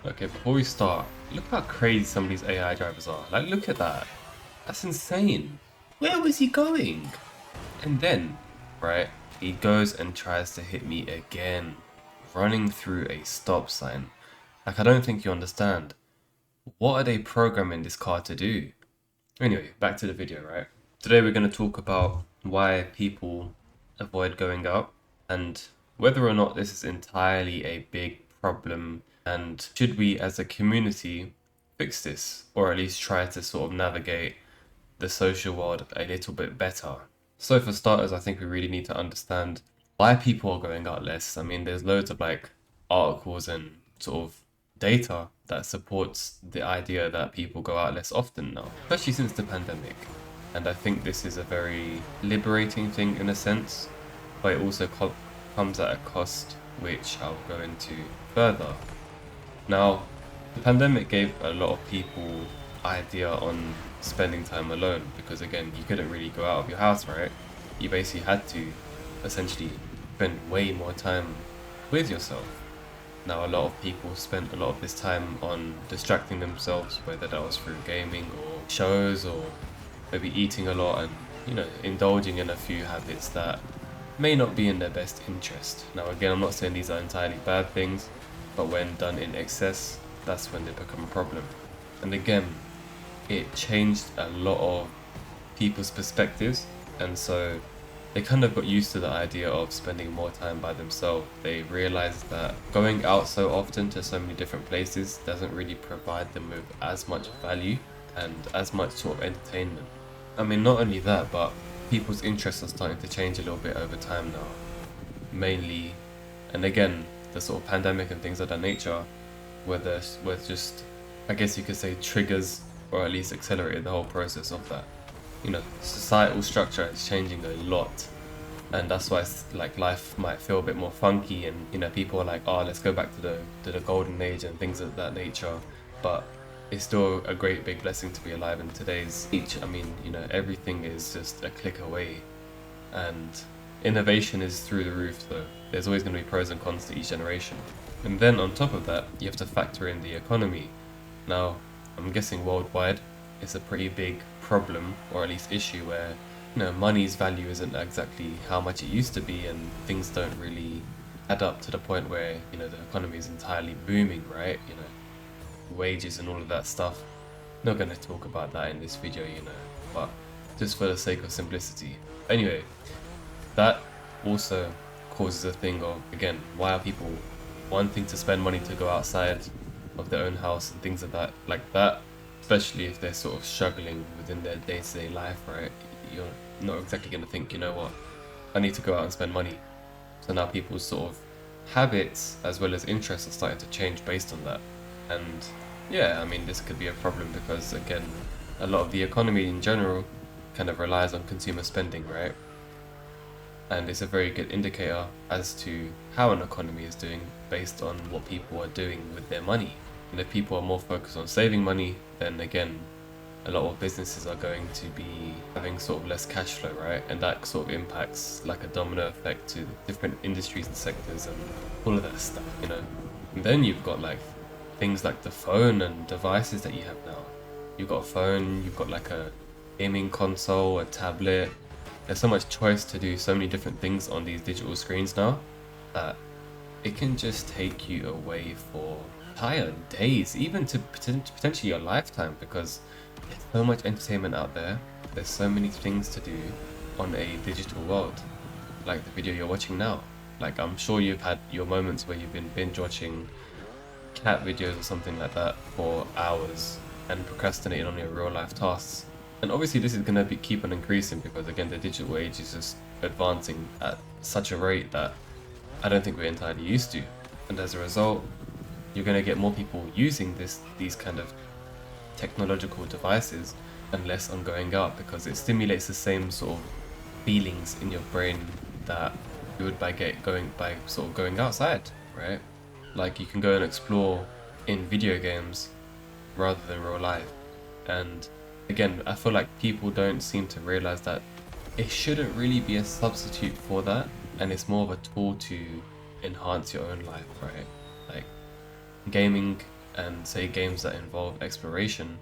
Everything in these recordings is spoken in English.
Okay, before we start, look how crazy some of these AI drivers are. Like, look at that. That's insane. Where was he going? And then, right, he goes and tries to hit me again, running through a stop sign. Like, I don't think you understand. What are they programming this car to do? Anyway, back to the video, right? Today we're going to talk about why people avoid going out and whether or not this is entirely a big problem and should we as a community fix this or at least try to sort of navigate the social world a little bit better. So for starters, I think we really need to understand why people are going out less. I mean, there's loads of like articles and sort of data that supports the idea that people go out less often now, especially since the pandemic. And I think this is a very liberating thing in a sense, but it also comes at a cost, which I'll go into further. Now, the pandemic gave a lot of people idea on spending time alone because again, you couldn't really go out of your house, right? You basically had to essentially spend way more time with yourself. Now, a lot of people spent a lot of this time on distracting themselves, whether that was through gaming or shows or maybe eating a lot and, indulging in a few habits that may not be in their best interest. Now, again, I'm not saying these are entirely bad things, but when done in excess, that's when they become a problem. And again, it changed a lot of people's perspectives, and so they kind of got used to the idea of spending more time by themselves. They realized that going out so often to so many different places doesn't really provide them with as much value and as much sort of entertainment. I mean, not only that, but people's interests are starting to change a little bit over time now. Mainly, and again, the sort of pandemic and things of that nature were just, I guess you could say, triggers or at least accelerated the whole process of that. Societal structure is changing a lot, and that's why it's like life might feel a bit more funky, and people are like, oh, let's go back to the golden age and things of that nature. But it's still a great big blessing to be alive in today's age. I mean, everything is just a click away, and innovation is through the roof. So there's always going to be pros and cons to each generation. And then on top of that, you have to factor in the economy. Now, I'm guessing worldwide, it's a pretty big problem, or at least issue, where money's value isn't exactly how much it used to be, and things don't really add up to the point where the economy is entirely booming, right? Wages and all of that stuff. Not going to talk about that in this video, but just for the sake of simplicity. Anyway, that also causes a thing of, again, why are people wanting to spend money to go outside of their own house and things like that, especially if they're sort of struggling within their day-to-day life, right? You're not exactly going to think, you know what, I need to go out and spend money. So now people's sort of habits as well as interests are starting to change based on that. And yeah, I mean, this could be a problem because, again, a lot of the economy in general kind of relies on consumer spending, right? And it's a very good indicator as to how an economy is doing based on what people are doing with their money. And if people are more focused on saving money, then again, a lot of businesses are going to be having sort of less cash flow, right? And that sort of impacts like a domino effect to different industries and sectors and all of that stuff, And then you've got like things like the phone and devices that you have now. You've got a phone, you've got like a gaming console, a tablet. There's so much choice to do so many different things on these digital screens now that it can just take you away for entire days, even to potentially your lifetime, because there's so much entertainment out there. There's so many things to do on a digital world, like the video you're watching now. Like, I'm sure you've had your moments where you've been binge watching cat videos or something like that for hours and procrastinating on your real life tasks. And obviously this is going to keep on increasing because, again, the digital age is just advancing at such a rate that I don't think we're entirely used to. And as a result, you're going to get more people using these kind of technological devices and less on going out, because it stimulates the same sort of feelings in your brain that you would by sort of going outside, right? Like, you can go and explore in video games rather than real life. And again, I feel like people don't seem to realize that it shouldn't really be a substitute for that, and it's more of a tool to enhance your own life, right? Like, gaming and say games that involve exploration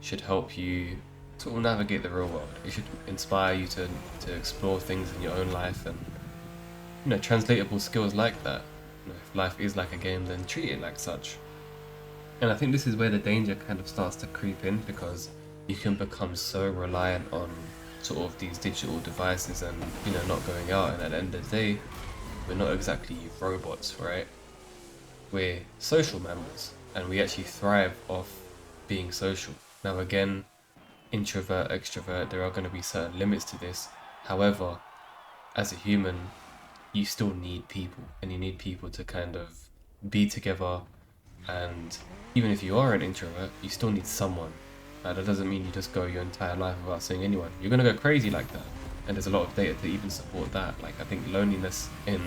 should help you sort of navigate the real world. It should inspire you to explore things in your own life and, translatable skills like that. If life is like a game, then treat it like such. And I think this is where the danger kind of starts to creep in, because you can become so reliant on sort of these digital devices and, not going out. And at the end of the day, we're not exactly robots, right? We're social mammals, and we actually thrive off being social. Now again, introvert, extrovert, there are going to be certain limits to this. However, as a human, you still need people, and you need people to kind of be together. And even if you are an introvert, you still need someone. Now, that doesn't mean you just go your entire life without seeing anyone. You're going to go crazy like that. And there's a lot of data to even support that. Like, I think loneliness in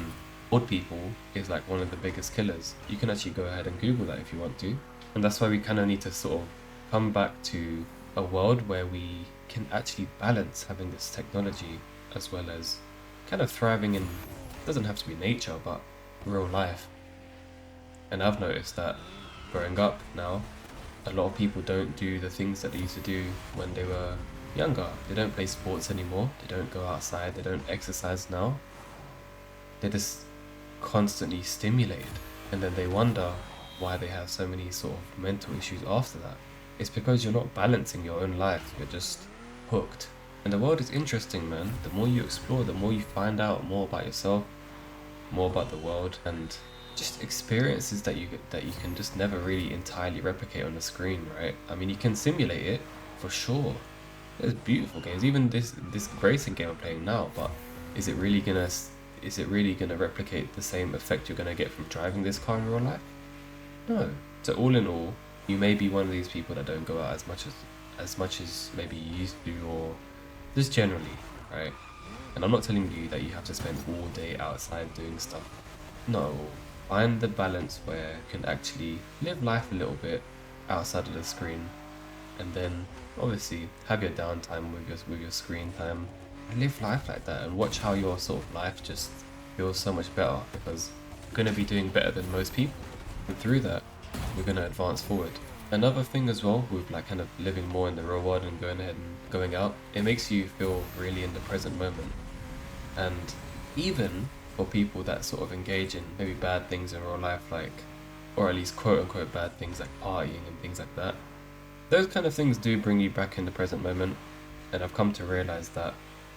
old people is like one of the biggest killers. You can actually go ahead and Google that if you want to. And that's why we kind of need to sort of come back to a world where we can actually balance having this technology as well as kind of thriving in, it doesn't have to be nature, but real life. And I've noticed that growing up now, a lot of people don't do the things that they used to do when they were younger. They don't play sports anymore, they don't go outside, they don't exercise now. They're just constantly stimulated, and then they wonder why they have so many sort of mental issues after that. It's because you're not balancing your own life, you're just hooked. And the world is interesting, man. The more you explore, the more you find out more about yourself, more about the world, and just experiences that you can just never really entirely replicate on the screen, right? I mean, you can simulate it for sure. There's beautiful games, even this racing game I'm playing now, but is it really gonna replicate the same effect you're gonna get from driving this car in real life? No. So all in all, you may be one of these people that don't go out as much as maybe you used to, or just generally, right? And I'm not telling you that you have to spend all day outside doing stuff. No. Find the balance where you can actually live life a little bit outside of the screen, and then obviously have your downtime with your screen time, and live life like that, and watch how your sort of life just feels so much better, because you're going to be doing better than most people, and through that we're going to advance forward. Another thing as well, with like kind of living more in the real world and going ahead and going out, it makes you feel really in the present moment. And even for people that sort of engage in maybe bad things in real life, like, or at least quote unquote bad things like partying and things like that, those kind of things do bring you back in the present moment. And I've come to realize that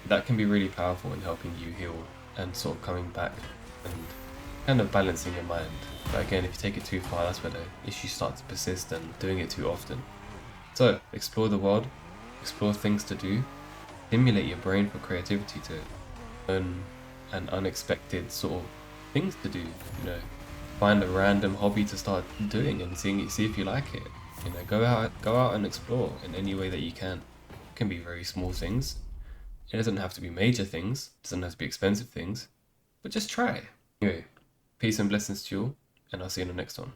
that can be really powerful in helping you heal and sort of coming back and kind of balancing your mind. But again, if you take it too far, that's where the issues start to persist, and doing it too often. So explore the world, explore things to do, stimulate your brain for creativity to learn and unexpected sort of things to do. Find a random hobby to start doing and see if you like it. Go out and explore in any way that you can. It can be very small things. It doesn't have to be major things. It doesn't have to be expensive things. But just try. Anyway, peace and blessings to you all, and I'll see you in the next one.